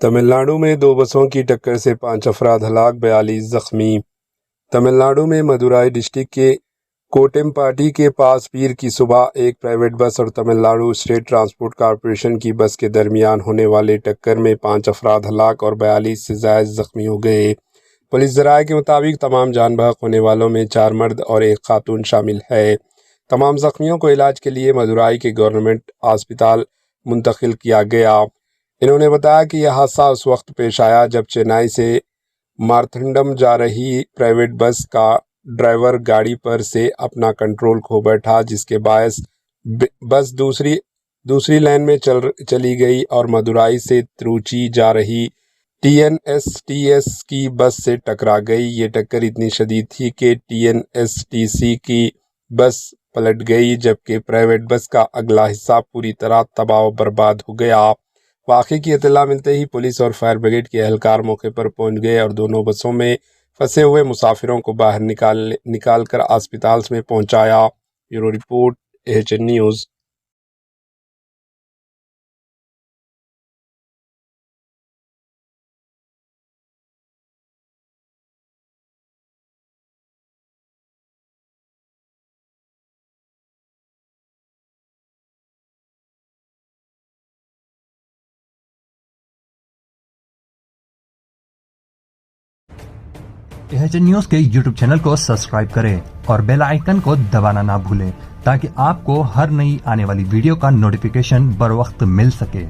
تمل ناڈو میں 2 بسوں کی ٹکر سے 5 افراد ہلاک، 42 زخمی۔ تمل ناڈو میں مدورائی ڈسٹرکٹ کے کوٹمپاٹی کے پاس پیر کی صبح ایک پرائیویٹ بس اور Tamil Nadu state transport corporation کی بس کے درمیان ہونے والے ٹکر میں 5 افراد ہلاک اور 42 سے زائد زخمی ہو گئے۔ پولیس ذرائع کے مطابق تمام جان بحق ہونے والوں میں 4 مرد اور 1 خاتون شامل ہے۔ تمام زخمیوں کو علاج کے لیے مدورائی کے گورنمنٹ ہسپتال منتقل کیا گیا۔ انہوں نے بتایا کہ یہ حادثہ اس وقت پیش آیا جب چنئی سے مارتھنڈم جا رہی پرائیویٹ بس کا ڈرائیور گاڑی پر سے اپنا کنٹرول کھو بیٹھا، جس کے باعث بس دوسری لین میں چلی گئی اور مدورائی سے تروچی جا رہی TNSTC کی بس سے ٹکرا گئی۔ یہ ٹکر اتنی شدید تھی کہ TNSTC کی بس پلٹ گئی، جبکہ پرائیویٹ بس کا اگلا حصہ پوری طرح تباہ و برباد ہو گیا۔ واقعے کی اطلاع ملتے ہی پولیس اور فائر بریگیڈ کے اہلکار موقع پر پہنچ گئے اور دونوں بسوں میں پھنسے ہوئے مسافروں کو باہر نکال کر ہسپتال میں پہنچایا۔ Bureau report AHN news. AHN news کے YouTube چینل کو سبسکرائب کریں اور بیل آئیکن کو دبانا نہ بھولیں تاکہ آپ کو ہر نئی آنے والی ویڈیو کا نوٹیفیکیشن بر وقت مل سکے۔